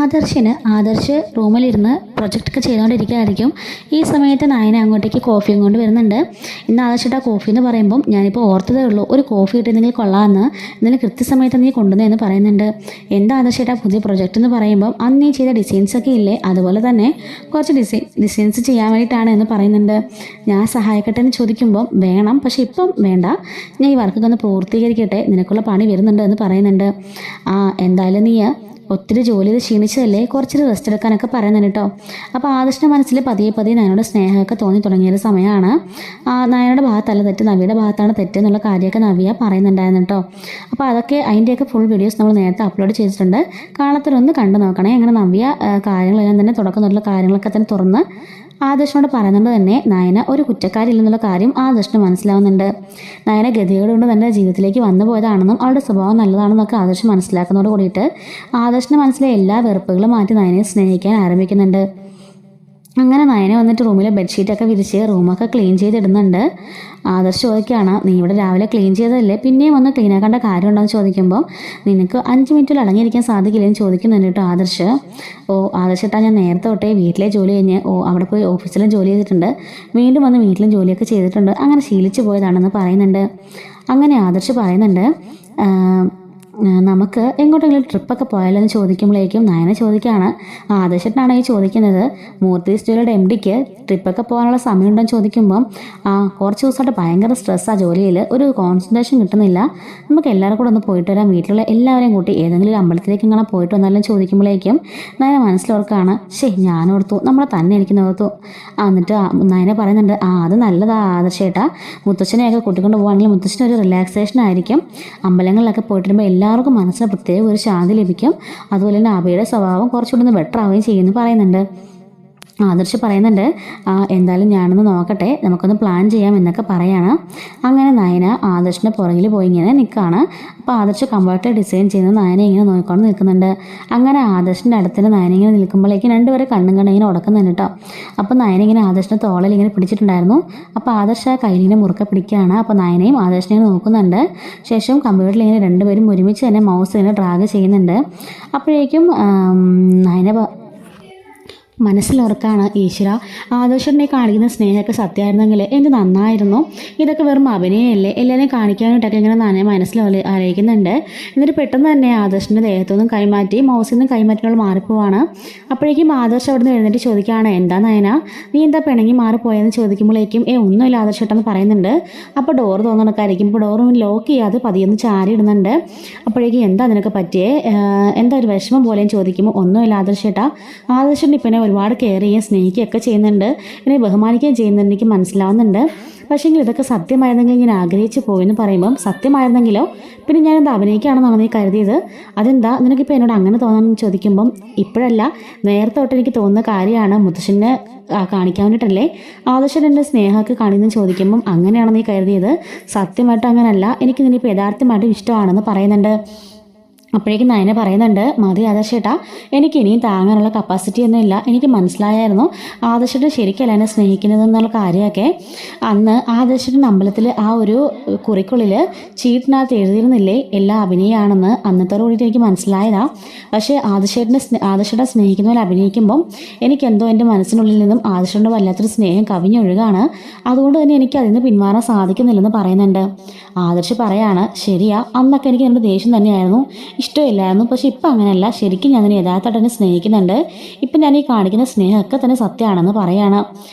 ആദർശ് റൂമിലിരുന്ന് പ്രൊജക്റ്റൊക്കെ ചെയ്തുകൊണ്ടിരിക്കുകയായിരിക്കും. ഈ സമയത്ത് നയന അങ്ങോട്ടേക്ക് കോഫിയും കൊണ്ട് വരുന്നുണ്ട്. ഇന്ന് ആദർശിട്ട് ആ കോഫി എന്ന് പറയുമ്പം ഞാനിപ്പോൾ ഓർത്തതേ ഉള്ളൂ, ഒരു കോഫി കിട്ടിയെങ്കിൽ കൊള്ളാമെന്ന്, ഇതിന് കൃത്യസമയത്ത് നീ കൊണ്ടുവന്നതെന്ന് പറയുന്നുണ്ട്. എന്താ ആദർശിട്ട് പുതിയ പ്രൊജക്റ്റ് എന്ന് പറയുമ്പം അന്ന് നീ ചെയ്ത ഡിസൈൻസൊക്കെ ഇല്ലേ, അതുപോലെ തന്നെ കുറച്ച് ഡിസൈൻസ് ചെയ്യാൻ വേണ്ടിയിട്ടാണ് എന്ന് പറയുന്നുണ്ട്. ഞാൻ സഹായിക്കട്ടെ എന്ന് ചോദിക്കുമ്പം വേണം, പക്ഷെ ഇപ്പം വേണ്ട, ഞാൻ ഈ വർക്കൊക്കെ ഒന്ന് പൂർത്തീകരിക്കട്ടെ, നിനക്കുള്ള പണി വരുന്നുണ്ട് എന്ന് പറയുന്നുണ്ട്. എന്തായാലും നീ ഒത്തിരി ജോലി ചെയ്ത് ക്ഷീണിച്ചതല്ലേ, കുറച്ചൊരു റെസ്റ്റ് എടുക്കാനൊക്കെ പറയുന്നുണ്ട് കേട്ടോ. അപ്പോൾ ആദർശിൻ്റെ മനസ്സിൽ പതിയെ നയനോട് സ്നേഹമൊക്കെ തോന്നി തുടങ്ങിയൊരു സമയമാണ്. നയനയുടെ ഭാഗത്തല്ല തെറ്റ്, നവിയുടെ ഭാഗത്താണ് തെറ്റ് എന്നുള്ള കാര്യമൊക്കെ നവിയ പറയുന്നുണ്ടായിരുന്നു കേട്ടോ. അപ്പോൾ അതൊക്കെ അതിൻ്റെയൊക്കെ ഫുൾ വീഡിയോസ് നമ്മൾ നേരത്തെ അപ്ലോഡ് ചെയ്തിട്ടുണ്ട്. കാണാത്തവരൊന്ന് കണ്ടു നോക്കണേ. അങ്ങനെ നവ്യ കാര്യങ്ങളെല്ലാം തന്നെ തുടക്കം തൊട്ടുള്ള കാര്യങ്ങളൊക്കെ തന്നെ തുറന്ന് ആദർശനോട് പറയുന്നുണ്ട് തന്നെ നയന ഒരു കുറ്റക്കാരില്ലെന്നുള്ള കാര്യം ആദർശന് മനസ്സിലാവുന്നുണ്ട്. നയന ഗതികേട് കൊണ്ട് തൻ്റെ ജീവിതത്തിലേക്ക് വന്നു പോയതാണെന്നും അവളുടെ സ്വഭാവം നല്ലതാണെന്നൊക്കെ ആദർശ് മനസ്സിലാക്കുന്നതോട് കൂടിയിട്ട് ആദർശിൻ്റെ മനസ്സിലെ എല്ലാ വെറുപ്പുകളും മാറ്റി നയനെ സ്നേഹിക്കാൻ ആരംഭിക്കുന്നുണ്ട്. അങ്ങനെ നയനെ വന്നിട്ട് റൂമിലെ ബെഡ്ഷീറ്റൊക്കെ വിരിച്ച് റൂമൊക്കെ ക്ലീൻ ചെയ്തിടുന്നുണ്ട്. ആദർശ് ചോദിക്കുകയാണ്, നീ ഇവിടെ രാവിലെ ക്ലീൻ ചെയ്തതല്ലേ, പിന്നെയും വന്ന് ക്ലീൻ ആക്കേണ്ട കാര്യമുണ്ടെന്ന് ചോദിക്കുമ്പോൾ നിനക്ക് 5 മിനിറ്റിൽ അടങ്ങിയിരിക്കാൻ സാധിക്കില്ലെന്ന് ചോദിക്കുന്നുണ്ട് കേട്ടോ ആദർശ്. ആദർശിട്ടാ ഞാൻ നേരത്തെ തൊട്ടേ വീട്ടിലെ ജോലി കഴിഞ്ഞ് അവിടെ പോയി ഓഫീസിലും ജോലി ചെയ്തിട്ടുണ്ട്, വീണ്ടും വന്ന് വീട്ടിലും ജോലിയൊക്കെ ചെയ്തിട്ടുണ്ട്, അങ്ങനെ ശീലിച്ചു പോയതാണെന്ന് പറയുന്നുണ്ട്. അങ്ങനെ ആദർശ് പറയുന്നുണ്ട്, നമുക്ക് എങ്ങോട്ടെങ്കിലും ട്രിപ്പൊക്കെ പോയാലോ എന്ന് ചോദിക്കുമ്പോഴേക്കും നയന ചോദിക്കുകയാണ്, ആദർശത്തിനാണ് ഈ ചോദിക്കുന്നത്, മൂർത്തി സ്റ്റോറിയുടെ MDക്ക് ട്രിപ്പൊക്കെ പോകാനുള്ള സമയമുണ്ടെന്ന് ചോദിക്കുമ്പം കുറച്ച് ദിവസമായിട്ട് ഭയങ്കര സ്ട്രെസ്സാണ് ജോലിയിൽ, ഒരു കോൺസെൻട്രേഷൻ കിട്ടുന്നില്ല, നമുക്ക് എല്ലാവരും കൂടെ ഒന്ന് പോയിട്ട് വരാം, വീട്ടിലുള്ള എല്ലാവരെയും കൂട്ടി ഏതെങ്കിലും അമ്പലത്തിലേക്ക് ഇങ്ങനെ പോയിട്ട് വന്നാലും ചോദിക്കുമ്പോഴേക്കും നയന മനസ്സിലോർക്കാണ്, ഞാനോർത്തു നമ്മളെ തന്നെ എനിക്ക് ഓർത്തു. എന്നിട്ട് നയന പറയുന്നുണ്ട്, അത് നല്ലതാ ആദർശേട്ടാ, മുത്തച്ഛനെയൊക്കെ കൂട്ടിക്കൊണ്ട് പോകുകയാണെങ്കിൽ മുത്തച്ഛനൊരു റിലാക്സേഷൻ ആയിരിക്കും, അമ്പലങ്ങളിലൊക്കെ പോയിട്ട് വരുമ്പോൾ എല്ലാവർക്കും മനസ്സിന് പ്രത്യേക ഒരു ശാന്തി ലഭിക്കും, അതുപോലെ തന്നെ അബിയുടെ സ്വഭാവം കുറച്ചുകൂടി ഒന്ന് ബെറ്റർ ആവുകയും ചെയ്യുമെന്ന് പറയുന്നുണ്ട്. ആദർശ് പറയുന്നുണ്ട്, എന്തായാലും ഞാനൊന്ന് നോക്കട്ടെ, നമുക്കൊന്ന് പ്ലാൻ ചെയ്യാം എന്നൊക്കെ പറയാണ്. അങ്ങനെ നയന ആദർശിൻ്റെ പുറകിൽ പോയി ഇങ്ങനെ നിൽക്കുകയാണ്. അപ്പോൾ ആദർശ് കംഫർട്ട് ഡിസൈൻ ചെയ്യുന്നത് നയന ഇങ്ങനെ നോക്കിക്കൊണ്ട് നിൽക്കുന്നുണ്ട്. അങ്ങനെ ആദർശിൻ്റെ അടുത്തിന് നയന ഇങ്ങനെ നിൽക്കുമ്പോഴേക്കും രണ്ടുപേരെ കണ്ണും ഇങ്ങനെ ഉടക്കുന്നുണ്ട് കേട്ടോ. അപ്പോൾ നയന ഇങ്ങനെ ആദർശിൻ്റെ തോളിൽ ഇങ്ങനെ പിടിച്ചിട്ടുണ്ടായിരുന്നു. അപ്പോൾ ആദർശ് ആ കയ്യിലിനെ മുറുക്കെ പിടിക്കുകയാണ്. അപ്പോൾ നയനയും ആദർശിനെ നോക്കുന്നുണ്ട്. ശേഷം കമ്പ്യൂട്ടറിൽ ഇങ്ങനെ രണ്ടുപേരും ഒരുമിച്ച് തന്നെ മൗസ് ഇങ്ങനെ ഡ്രാഗ് ചെയ്യുന്നുണ്ട്. അപ്പോഴേക്കും നയന മനസ്സിലോർക്കാണ്, ഈശ്വര, ആദർശനെ കാണിക്കുന്ന സ്നേഹമൊക്കെ സത്യമായിരുന്നെങ്കിൽ എന്ത് നന്നായിരുന്നു, ഇതൊക്കെ വെറും അഭിനയമല്ലേ, എല്ലാവരെയും കാണിക്കാനായിട്ടൊക്കെ ഇങ്ങനെ നന്നെ മനസ്സിൽ ആലോചിക്കുന്നുണ്ട്. എന്നിട്ട് പെട്ടെന്ന് തന്നെ ആദർശിൻ്റെ ദേഹത്തുനിന്നും കൈമാറ്റി മൗസിൽ നിന്നും കൈമാറ്റികൾ മാറിപ്പോവാണ്. അപ്പോഴേക്കും ആദർശ് അവിടെ നിന്ന് എഴുന്നേറ്റ് ചോദിക്കുകയാണ്, എന്താ നയന, നീ എന്താ പിണങ്ങി മാറിപ്പോയെന്ന് ചോദിക്കുമ്പോഴേക്കും ഒന്നുമില്ല ആദർശേട്ടെന്ന് പറയുന്നുണ്ട്. അപ്പോൾ ഡോർ തോന്നണക്കായിരിക്കും. ഇപ്പോൾ ഡോർ ലോക്ക് ചെയ്യാതെ പതിയൊന്ന് ചാരി ഇടുന്നുണ്ട്. അപ്പോഴേക്കും എന്താ നിനക്ക് പറ്റിയേ, എന്താ ഒരു വിഷമം പോലെയും ചോദിക്കുമ്പോൾ ഒന്നുമില്ല ആദർശേട്ടാ, ആദർശൻ്റെ ഇപ്പം ഒരുപാട് കെയർ ചെയ്യുകയും സ്നേഹിക്കുകയൊക്കെ ചെയ്യുന്നുണ്ട്, എന്നെ ബഹുമാനിക്കുകയും ചെയ്യുന്നുണ്ട്, എനിക്ക് മനസ്സിലാവുന്നുണ്ട്, പക്ഷേങ്കിൽ ഇതൊക്കെ സത്യമായിരുന്നെങ്കിൽ ഞാൻ ആഗ്രഹിച്ചു പോയെന്ന് പറയുമ്പം സത്യമായിരുന്നെങ്കിലോ പിന്നെ ഞാനെന്താ അഭിനയിക്കുകയാണെന്നാണ് നീ കരുതിയത്, അതെന്താ നിനക്കിപ്പോൾ എന്നോട് അങ്ങനെ തോന്നാമെന്ന് ചോദിക്കുമ്പം ഇപ്പോഴല്ല, നേരത്തെ തൊട്ട് എനിക്ക് തോന്നുന്ന കാര്യമാണ്, മുത്തശ്ശനെ കാണിക്കാൻ വേണ്ടിയിട്ടല്ലേ ആദർശൻ എൻ്റെ സ്നേഹമൊക്കെ കാണിയെന്ന് ചോദിക്കുമ്പം അങ്ങനെയാണ് നീ കരുതിയത്, സത്യമായിട്ട് അങ്ങനെയല്ല, എനിക്ക് നിന്നിപ്പോൾ യഥാർത്ഥമായിട്ടും ഇഷ്ടമാണെന്ന് പറയുന്നുണ്ട്. അപ്പോഴേക്കും നയന പറയുന്നുണ്ട്, മതി ആദർശേട്ടാ, എനിക്ക് ഇനിയും താങ്ങാനുള്ള കപ്പാസിറ്റി ഒന്നും ഇല്ല, എനിക്ക് മനസ്സിലായായിരുന്നു ആദർശേട്ടൻ ശരിക്കല്ല എന്നെ സ്നേഹിക്കുന്നതെന്നുള്ള കാര്യമൊക്കെ. അന്ന് ആദർശേട്ടൻ അമ്പലത്തിൽ ആ ഒരു കുറിക്കുള്ളിൽ ചീട്ടിനകത്ത് എഴുതിയിരുന്നില്ലേ എല്ലാ അഭിനയമാണെന്ന്, അന്നത്തോടു കൂടിയിട്ട് എനിക്ക് മനസ്സിലായതാ. പക്ഷേ ആദർശേട്ടൻ സ്നേഹിക്കുന്ന പോലെ അഭിനയിക്കുമ്പം എനിക്കെന്തോ എൻ്റെ മനസ്സിനുള്ളിൽ നിന്നും ആദർശേട്ടൻ്റെ വല്ലാത്തൊരു സ്നേഹം കവിഞ്ഞൊഴുകാണ്, അതുകൊണ്ട് തന്നെ എനിക്ക് അതിൽ നിന്ന് പിന്മാറാൻ സാധിക്കുന്നില്ലെന്ന് പറയുന്നുണ്ട്. ആദർശ് പറയാണ്, ശരിയാ, അന്നൊക്കെ എനിക്ക് എൻ്റെ ദേഷ്യം തന്നെയായിരുന്നു, ഇഷ്ടമില്ലായിരുന്നു, പക്ഷെ ഇപ്പം അങ്ങനെയല്ല, ശരിക്കും ഞാൻ അതിനെ യഥാർത്ഥമായിട്ട് തന്നെ സ്നേഹിക്കുന്നുണ്ട്, ഇപ്പം ഞാൻ ഈ കാണിക്കുന്ന സ്നേഹമൊക്കെ തന്നെ സത്യമാണെന്ന് പറയാണ്.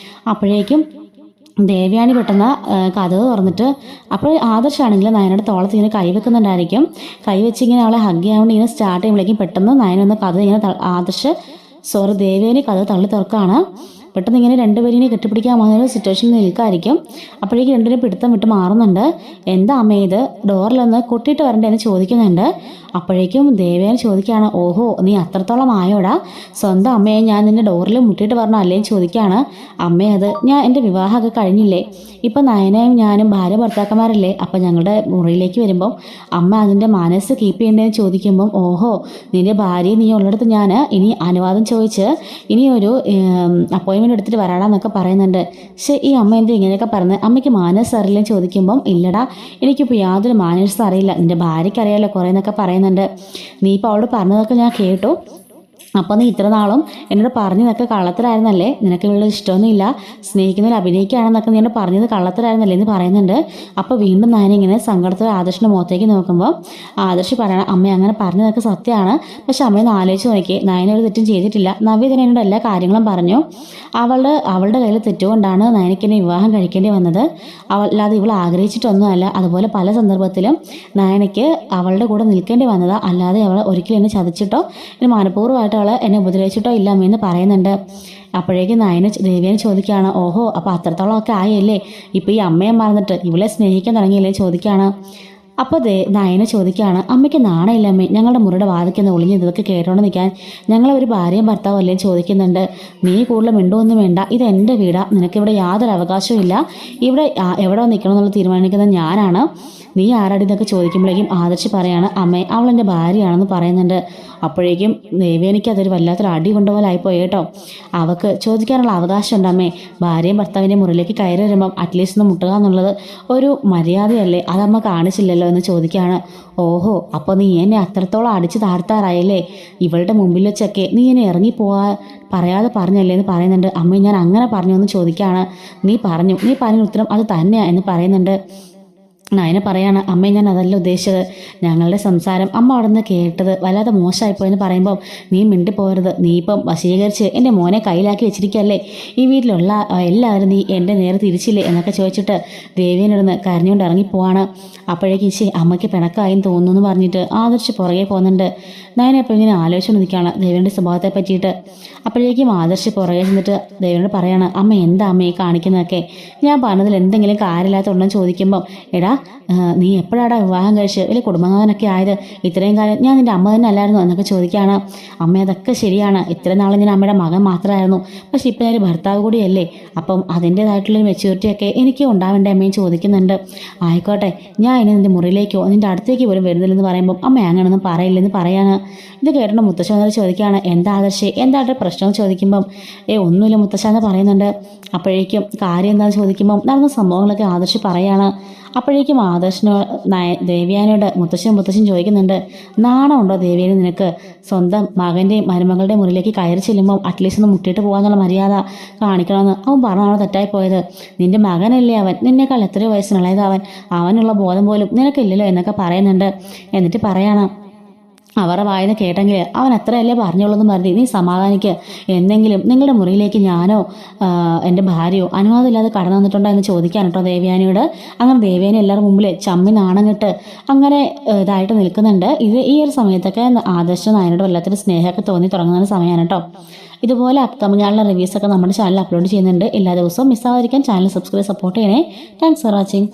അപ്പോഴേക്കും ദേവയാനി പെട്ടെന്ന് കഥവ് തുറന്നിട്ട്, അപ്പോൾ ആദർശാണെങ്കിൽ നയനയുടെ തോളത്ത് ഇങ്ങനെ കൈവെക്കുന്നുണ്ടായിരിക്കും, കൈവെച്ച് ഇങ്ങനെ അവളെ ഹഗ് ചെയ്യാൻ വേണ്ടി ഇങ്ങനെ സ്റ്റാർട്ട് ചെയ്യുമ്പോഴേക്കും പെട്ടെന്ന് നയന വന്ന് കഥ ഇങ്ങനെ ദേവയാനി കഥ തള്ളി തുറക്കുകയാണ്. പെട്ടെന്ന് ഇങ്ങനെ രണ്ടുപേരും കെട്ടിപ്പിടിക്കാൻ പോകുന്ന ഒരു സിറ്റുവേഷനിൽ നിൽക്കായിരിക്കും. അപ്പോഴേക്കും രണ്ടുപേരും പിടുത്തം വിട്ട് മാറുന്നുണ്ട്. എന്താ അമ്മ ഇത്, ഡോറിലൊന്ന് കൊട്ടിയിട്ട് വരണ്ടേ എന്ന് ചോദിക്കുന്നുണ്ട്. അപ്പോഴേക്കും ദേവേനെ ചോദിക്കുകയാണ്, ഓഹോ നീ അത്രത്തോളം ആയോടാ, സ്വന്തം അമ്മയെ ഞാൻ നിന്റെ ഡോറിൽ മുട്ടിയിട്ട് പറഞ്ഞു അല്ലേന്ന് ചോദിക്കുകയാണ്. അമ്മേ, അത് ഞാൻ എൻ്റെ വിവാഹമൊക്കെ കഴിഞ്ഞില്ലേ, ഇപ്പം നയനയും ഞാനും ഭാര്യ ഭർത്താക്കന്മാരല്ലേ, അപ്പം ഞങ്ങളുടെ മുറിയിലേക്ക് വരുമ്പം അമ്മ അതിൻ്റെ മനസ്സ് കീപ്പ് ചെയ്യേണ്ടതെന്ന് ചോദിക്കുമ്പം, ഓഹോ നിൻ്റെ ഭാര്യയെ നീ ഉള്ളിടത്ത് ഞാൻ ഇനി അനുവാദം ചോദിച്ച് ഇനി ഒരു അപ്പോയിൻമെൻറ്റ് എടുത്തിട്ട് വരാടാന്നൊക്കെ പറയുന്നുണ്ട്. പക്ഷേ ഈ അമ്മ എന്താ ഇങ്ങനെയൊക്കെ പറയുന്നത്, അമ്മയ്ക്ക് മാനേഴ്സ് അറിയില്ലെന്ന് ചോദിക്കുമ്പം, ഇല്ലടാ എനിക്കിപ്പോൾ യാതൊരു മാനേഴ്സും അറിയില്ല, നിൻ്റെ ഭാര്യയ്ക്ക് അറിയാമല്ലോ കുറേ എന്നൊക്കെ പറയുന്നുണ്ട്. നീ ഇപ്പോൾ അവളോട് പറഞ്ഞതൊക്കെ ഞാൻ കേട്ടു, അപ്പോൾ നീ ഇത്ര നാളും എന്നോട് പറഞ്ഞതൊക്കെ കള്ളത്തരായിരുന്നല്ലേ, നിനക്ക് ഇവളുടെ ഇഷ്ടമൊന്നുമില്ല, സ്നേഹിക്കുന്നതിൽ അഭിനയിക്കുകയാണെന്നൊക്കെ നീ എന്നോട് പറഞ്ഞത് കള്ളത്തരായിരുന്നല്ലേ എന്ന് പറയുന്നുണ്ട്. അപ്പോൾ വീണ്ടും ഞാൻ ഇങ്ങനെ സങ്കടത്തോടെ ആദർശിൻ്റെ മുഖത്തേക്ക് നോക്കുമ്പോൾ ആദർശ് പറയണം, അമ്മ അങ്ങനെ പറഞ്ഞതൊക്കെ സത്യമാണ്, പക്ഷെ അമ്മയൊന്ന് ആലോചിച്ച് നോക്കി, നയന ഒരു തെറ്റും ചെയ്തിട്ടില്ല. നവ്യ തന്നെ എന്നോട് എല്ലാ കാര്യങ്ങളും പറഞ്ഞു. അവളുടെ കയ്യിൽ തെറ്റുകൊണ്ടാണ് നയനയ്ക്ക് എന്നെ വിവാഹം കഴിക്കേണ്ടി വന്നത്, അല്ലാതെ ഇവൾ ആഗ്രഹിച്ചിട്ടൊന്നുമല്ല. അതുപോലെ പല സന്ദർഭത്തിലും നയനയ്ക്ക് അവളുടെ കൂടെ നിൽക്കേണ്ടി വന്നതാ, അല്ലാതെ അവൾ ഒരിക്കലും എന്നെ ചതിച്ചിട്ടോ എന്നെ മനഃപൂർവ്വമായിട്ട് അവൾ എന്നെ ഉപദ്രവിച്ചിട്ടോ ഇല്ല എന്ന് പറയുന്നുണ്ട്. അപ്പോഴേക്കും ദേവിയനെ ചോദിക്കുകയാണ്, ഓഹോ അപ്പോൾ അത്രത്തോളം ഒക്കെ ആയല്ലേ, ഇപ്പോൾ ഈ അമ്മയെ മറന്നിട്ട് ഇവളെ സ്നേഹിക്കാൻ തുടങ്ങിയില്ലേ ചോദിക്കുകയാണ്. അപ്പോൾ നയന ചോദിക്കുകയാണ്, അമ്മയ്ക്ക് നാണയില്ല അമ്മേ, ഞങ്ങളുടെ മുറിയുടെ വാതിക്കുന്ന ഒളിഞ്ഞ് ഇതൊക്കെ കേട്ടോണ്ട് നിൽക്കാൻ, ഞങ്ങളെ ഒരു ഭാര്യയും ഭർത്താവും അല്ലേ ചോദിക്കുന്നുണ്ട്. നീ കൂടുതൽ മിണ്ടുമൊന്നും വേണ്ട, ഇത് എൻ്റെ വീടാ, നിനക്കിവിടെ യാതൊരു അവകാശവും ഇല്ല, ഇവിടെ എവിടെ നിൽക്കണം എന്നുള്ള തീരുമാനിക്കുന്നത് ഞാനാണ്, നീ ആരാടി എന്നൊക്കെ ചോദിക്കുമ്പോഴേക്കും ആദർശ് പറയാണ്, അമ്മേ അവൾ എൻ്റെ ഭാര്യയാണെന്ന് പറയുന്നുണ്ട്. അപ്പോഴേക്കും ദേവേനിക്ക് അതൊരു വല്ലാത്തൊരു അടി കൊണ്ടുപോലെ ആയിപ്പോയി കേട്ടോ. അവൾക്ക് ചോദിക്കാനുള്ള അവകാശം ഉണ്ട് അമ്മേ, ഭാര്യയും ഭർത്താവിൻ്റെ മുറിയിലേക്ക് കയറി വരുമ്പം അറ്റ്ലീസ്റ്റ് ഒന്ന് മുട്ടുക എന്നുള്ളത് ഒരു മര്യാദയല്ലേ, അതമ്മ കാണിച്ചില്ലല്ലോ എന്ന് ചോദിക്കുകയാണ്. ഓഹോ അപ്പോൾ നീ എന്നെ അത്രത്തോളം അടിച്ച് താഴ്ത്താറായല്ലേ, ഇവളുടെ മുമ്പിൽ വെച്ചൊക്കെ നീ എന്നെ ഇറങ്ങിപ്പോവാ പറയാതെ പറഞ്ഞല്ലേ എന്ന് പറയുന്നുണ്ട്. അമ്മ ഞാൻ അങ്ങനെ പറഞ്ഞു എന്ന് ചോദിക്കുകയാണ്. നീ പറഞ്ഞ ഉത്തരം അത് തന്നെയാണ് എന്ന് പറയുന്നുണ്ട്. നയന പറയാണ്, അമ്മേ ഞാൻ അതല്ല ഉദ്ദേശിച്ചത്, ഞങ്ങളുടെ സംസാരം അമ്മ അവിടെ നിന്ന് കേട്ടത് വല്ലാതെ മോശമായിപ്പോയെന്ന് പറയുമ്പോൾ നീ മിണ്ടിപ്പോരുത്, നീ ഇപ്പം വശീകരിച്ച് എൻ്റെ മോനെ കയ്യിലാക്കി വെച്ചിരിക്കുകയല്ലേ, ഈ വീട്ടിലുള്ള എല്ലാവരും നീ എൻ്റെ നേരെ തിരിച്ചില്ലേ എന്നൊക്കെ ചോദിച്ചിട്ട് ദേവിയനിടുന്ന് കരഞ്ഞുകൊണ്ട് ഇറങ്ങിപ്പോവാണ്. അപ്പോഴേക്കും അമ്മയ്ക്ക് പിണക്കായും തോന്നുന്നു എന്ന് പറഞ്ഞിട്ട് ആദർശ് പുറകെ പോകുന്നുണ്ട്. നയന ഇപ്പോൾ ഇങ്ങനെ ആലോചിച്ചുകൊണ്ട് നിൽക്കുകയാണ് ദേവിയുടെ സ്വഭാവത്തെ പറ്റിയിട്ട്. അപ്പോഴേക്കും ആദർശ് പുറകെ ചെന്നിട്ട് ദേവിയോട് പറയാണ്, അമ്മ എന്താ അമ്മയെ കാണിക്കുന്നതൊക്കെ, ഞാൻ പറഞ്ഞതിൽ എന്തെങ്കിലും കാര്യമില്ലാത്തതുണ്ടെന്ന് ചോദിക്കുമ്പം, എടാ നീ എപ്പോഴാടാ വിവാഹം കഴിച്ച് വലിയ കുടുംബനാഥനൊക്കെ ആയത്, ഇത്രയും കാലം ഞാൻ നിൻ്റെ അമ്മ തന്നെ അല്ലായിരുന്നു എന്നൊക്കെ ചോദിക്കുകയാണ്. അമ്മ അതൊക്കെ ശരിയാണ്, ഇത്രയും നാളെ ഞാൻ അമ്മയുടെ മകൻ മാത്രമായിരുന്നു, പക്ഷെ ഇപ്പം ഞാൻ ഒരു ഭർത്താവ് കൂടിയല്ലേ, അപ്പം അതിൻ്റേതായിട്ടുള്ളൊരു മെച്യൂരിറ്റിയൊക്കെ എനിക്ക് ഉണ്ടാവേണ്ട അമ്മയും ചോദിക്കുന്നുണ്ട്. ആയിക്കോട്ടെ, ഞാൻ ഇനി നിൻ്റെ മുറിയിലേക്കോ നിൻ്റെ അടുത്തേക്ക് പോലും വരുന്നില്ലെന്ന് പറയുമ്പം അമ്മ അങ്ങനെയൊന്നും പറയില്ലെന്ന് പറയാണ്. ഇത് കേട്ടിട്ട് മുത്തശ്ശ വന്നിട്ട് ചോദിക്കുകയാണ്, എന്താ ആദർശേ എന്താ പ്രശ്നം ചോദിക്കുമ്പം ഒന്നുമില്ല മുത്തശ്ശ എന്ന് പറയുന്നുണ്ട്. അപ്പോഴേക്കും കാര്യം എന്താണെന്ന് ചോദിക്കുമ്പം നടന്ന സംഭവങ്ങളൊക്കെ ആദർശ് പറയാണ്. അപ്പോഴേക്കും ദേവ്യാനോട് മുത്തശ്ശൻ ചോദിക്കുന്നുണ്ട്, നാണമുണ്ടോ ദേവ്യാനി നിനക്ക്, സ്വന്തം മകൻ്റെയും മരുമകളുടെയും മുറിയിലേക്ക് കയറി ചെല്ലുമ്പോൾ അറ്റ്ലീസ്റ്റ് ഒന്ന് മുട്ടിയിട്ട് പോകാന്നുള്ള മര്യാദ കാണിക്കണമെന്ന് അവൻ പറഞ്ഞാണോ തെറ്റായി പോയത്, നിൻ്റെ മകനല്ലേ അവൻ, നിന്നേക്കാൾ എത്രയോ വയസ്സിനുള്ളത് അവനുള്ള ബോധം പോലും നിനക്കില്ലല്ലോ എന്നൊക്കെ പറയുന്നുണ്ട്. എന്നിട്ട് പറയാണ്, അവരുടെ വായന കേട്ടെങ്കിൽ അവൻ അത്രയല്ലേ പറഞ്ഞോളൂ എന്ന് പറഞ്ഞ് നീ സമാധാനിക്ക്, എന്തെങ്കിലും നിങ്ങളുടെ മുറിയിലേക്ക് ഞാനോ എൻ്റെ ഭാര്യയോ അനുവാദമില്ലാതെ കടന്നു വന്നിട്ടുണ്ടോ എന്ന് ചോദിക്കാൻ കേട്ടോ ദേവ്യാനിയോട്. അങ്ങനെ ദേവ്യാനി എല്ലാവരും മുമ്പിൽ ചമ്മി നാണം കെട്ട് അങ്ങനെ ഇതായിട്ട് നിൽക്കുന്നുണ്ട്. ഈ ഒരു സമയത്തൊക്കെ ആദർശ് നായനോട് വല്ലാത്തൊരു സ്നേഹമൊക്കെ തോന്നി തുടങ്ങുന്ന സമയമാണ് കേട്ടോ. ഇതുപോലെ അപ്കമിങ് ആളുടെ റിവ്യൂസൊക്കെ നമ്മുടെ ചാനൽ അപ്ലോഡ് ചെയ്യുന്നുണ്ട്. എല്ലാ ദിവസവും മിസ്സാവാതിരിക്കാൻ ചാനൽ സബ്സ്ക്രൈബ് സപ്പോർട്ട് ചെയ്യണേ. Thanks for watching.